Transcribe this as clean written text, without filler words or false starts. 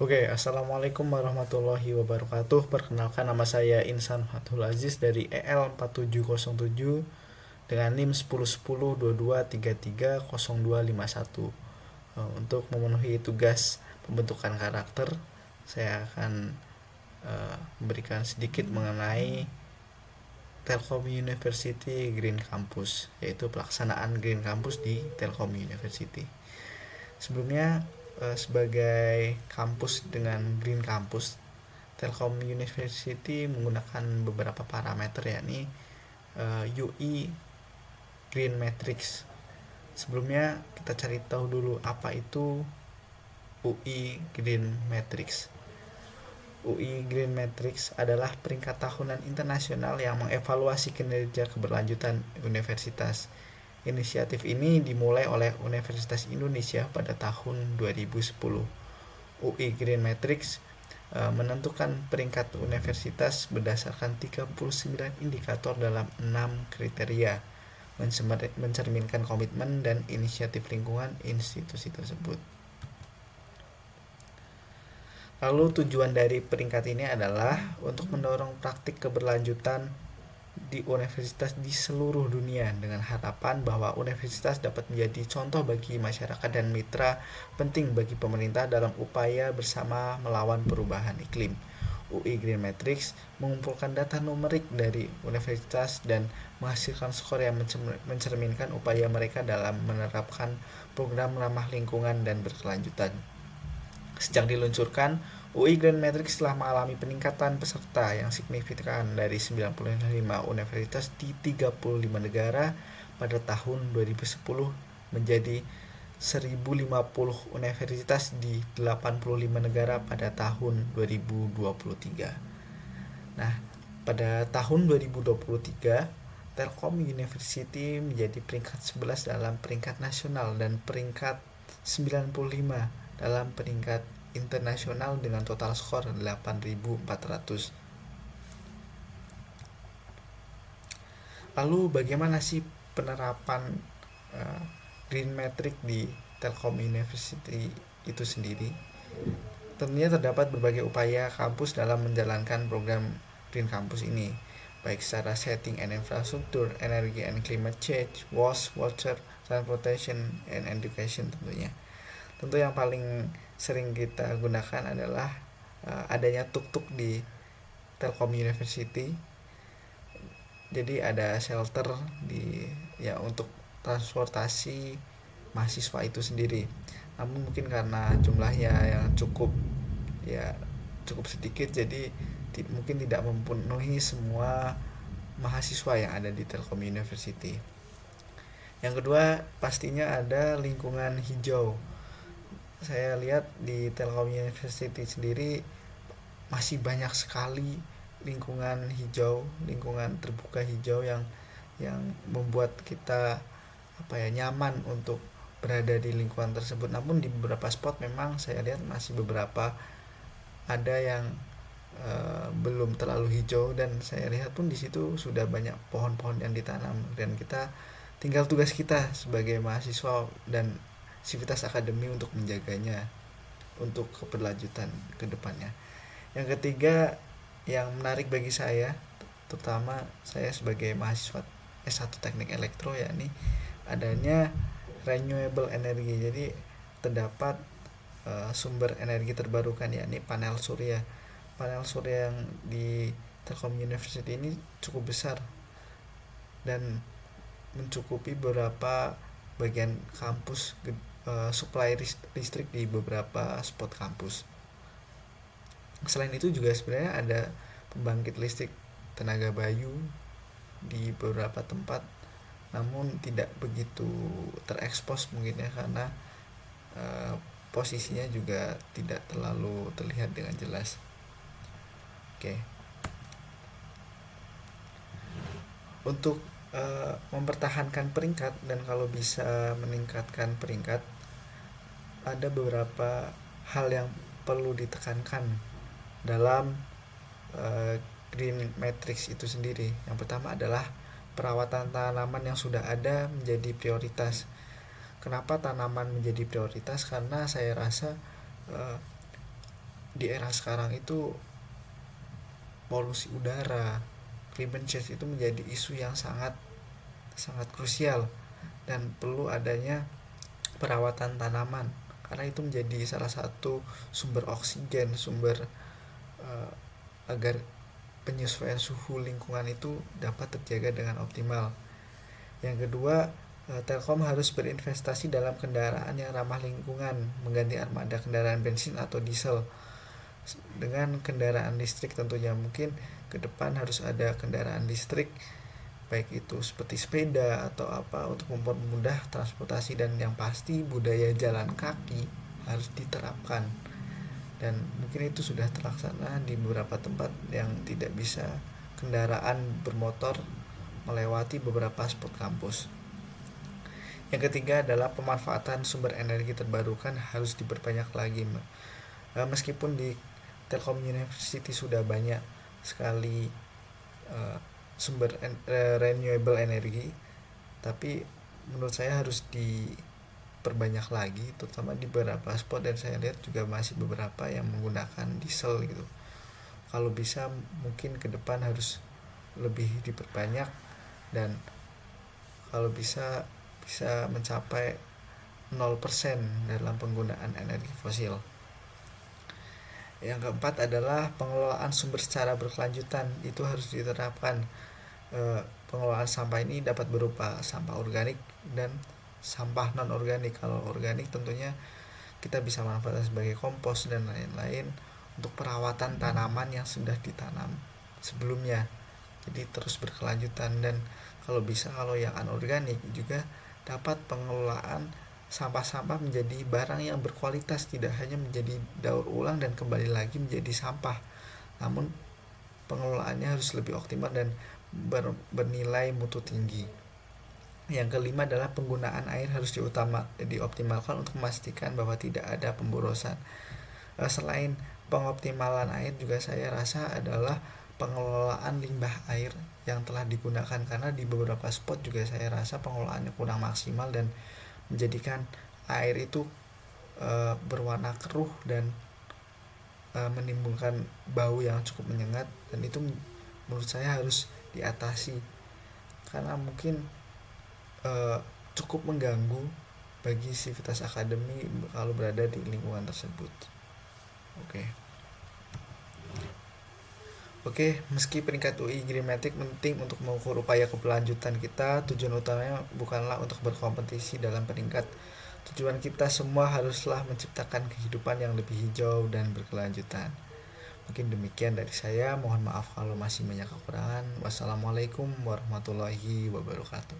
Assalamualaikum warahmatullahi wabarakatuh. Perkenalkan, nama saya Insan Fathul Aziz dari EL4707 dengan NIM 101022330251. Untuk memenuhi tugas pembentukan karakter, saya akan memberikan sedikit mengenai Telkom University Green Campus, yaitu pelaksanaan Green Campus di Telkom University. Sebelumnya, sebagai kampus dengan Green Campus, Telkom University menggunakan beberapa parameter, yakni UI Green Matrix. Sebelumnya kita cari tahu dulu apa itu UI Green Matrix. UI Green Matrix adalah peringkat tahunan internasional yang mengevaluasi kinerja keberlanjutan universitas. Inisiatif ini dimulai oleh Universitas Indonesia pada tahun 2010. UI Green Matrix menentukan peringkat universitas berdasarkan 39 indikator dalam 6 kriteria, mencerminkan komitmen dan inisiatif lingkungan institusi tersebut. Lalu tujuan dari peringkat ini adalah untuk mendorong praktik keberlanjutan di universitas di seluruh dunia dengan harapan bahwa universitas dapat menjadi contoh bagi masyarakat dan mitra penting bagi pemerintah dalam upaya bersama melawan perubahan iklim. UI Green Matrix mengumpulkan data numerik dari universitas dan menghasilkan skor yang mencerminkan upaya mereka dalam menerapkan program ramah lingkungan dan berkelanjutan. Sejak diluncurkan, UI Green Matrix telah mengalami peningkatan peserta yang signifikan dari 95 universitas di 35 negara pada tahun 2010 menjadi 1050 universitas di 85 negara pada tahun 2023. Nah, pada tahun 2023, Telkom University menjadi peringkat 11 dalam peringkat nasional dan peringkat 95 dalam peringkat internasional dengan total skor 8.400. Lalu bagaimana sih penerapan Green Matrix di Telkom University itu sendiri? Tentunya terdapat berbagai upaya kampus dalam menjalankan program Green Campus ini, baik secara setting and infrastruktur, energi and climate change, water, transportation, and education tentunya. Tentu yang paling sering kita gunakan adalah adanya tuk-tuk di Telkom University. Jadi ada shelter untuk transportasi mahasiswa itu sendiri. Namun mungkin karena jumlahnya yang cukup sedikit, jadi mungkin tidak memenuhi semua mahasiswa yang ada di Telkom University. Yang kedua, pastinya ada lingkungan hijau. Saya lihat di Telkom University sendiri masih banyak sekali lingkungan hijau, lingkungan terbuka hijau yang membuat kita nyaman untuk berada di lingkungan tersebut. Namun di beberapa spot memang saya lihat masih beberapa ada yang belum terlalu hijau, dan saya lihat pun di situ sudah banyak pohon-pohon yang ditanam, dan kita tinggal tugas kita sebagai mahasiswa dan sivitas akademi untuk menjaganya untuk keberlanjutan ke depannya. Yang ketiga yang menarik bagi saya, terutama saya sebagai mahasiswa S1 Teknik Elektro, yakni adanya renewable energy. Jadi terdapat sumber energi terbarukan, yakni panel surya. Panel surya yang di Telkom University ini cukup besar dan mencukupi beberapa bagian kampus, supply listrik di beberapa spot kampus. Selain itu juga sebenarnya ada pembangkit listrik tenaga bayu di beberapa tempat, namun tidak begitu terekspos mungkin ya, karena posisinya juga tidak terlalu terlihat dengan jelas. Oke. Untuk mempertahankan peringkat dan kalau bisa meningkatkan peringkat, ada beberapa hal yang perlu ditekankan dalam Green Matrix itu sendiri. Yang pertama adalah perawatan tanaman yang sudah ada menjadi prioritas. Kenapa tanaman menjadi prioritas? Karena saya rasa di era sekarang itu polusi udara, climate change itu menjadi isu yang sangat sangat krusial dan perlu adanya perawatan tanaman karena itu menjadi salah satu sumber oksigen, sumber uh, agar penyesuaian suhu lingkungan itu dapat terjaga dengan optimal. Yang kedua, Telkom harus berinvestasi dalam kendaraan yang ramah lingkungan, mengganti armada kendaraan bensin atau diesel dengan kendaraan listrik tentunya. Mungkin ke depan harus ada kendaraan listrik baik itu seperti sepeda atau apa untuk mempermudah transportasi, dan yang pasti budaya jalan kaki harus diterapkan dan mungkin itu sudah terlaksana di beberapa tempat yang tidak bisa kendaraan bermotor melewati beberapa spot kampus. Yang ketiga adalah pemanfaatan sumber energi terbarukan harus diperbanyak lagi. Meskipun di Telkom University sudah banyak sekali sumber renewable energy, tapi menurut saya harus diperbanyak lagi, terutama di beberapa spot, dan saya lihat juga masih beberapa yang menggunakan diesel gitu. Kalau bisa mungkin ke depan harus lebih diperbanyak, dan kalau bisa mencapai 0% dalam penggunaan energi fosil. Yang keempat adalah pengelolaan sumber secara berkelanjutan, itu harus diterapkan. Pengelolaan sampah ini dapat berupa sampah organik dan sampah non organik. Kalau organik tentunya kita bisa manfaatkan sebagai kompos dan lain-lain untuk perawatan tanaman yang sudah ditanam sebelumnya, jadi terus berkelanjutan. Dan kalau bisa, kalau yang anorganik juga dapat pengelolaan sampah-sampah menjadi barang yang berkualitas, tidak hanya menjadi daur ulang dan kembali lagi menjadi sampah, namun pengelolaannya harus lebih optimal dan bernilai mutu tinggi. Yang kelima adalah penggunaan air harus dioptimalkan untuk memastikan bahwa tidak ada pemborosan. Selain pengoptimalan air, juga saya rasa adalah pengelolaan limbah air yang telah digunakan, karena di beberapa spot juga saya rasa pengelolaannya kurang maksimal dan menjadikan air itu berwarna keruh dan menimbulkan bau yang cukup menyengat, dan itu menurut saya harus diatasi karena mungkin cukup mengganggu bagi sivitas akademi kalau berada di lingkungan tersebut. Oke, meski peringkat UI Greenmatic penting untuk mengukur upaya keberlanjutan kita, tujuan utamanya bukanlah untuk berkompetisi dalam peringkat. Tujuan kita semua haruslah menciptakan kehidupan yang lebih hijau dan berkelanjutan. Mungkin demikian dari saya, mohon maaf kalau masih banyak kekurangan. Wassalamualaikum warahmatullahi wabarakatuh.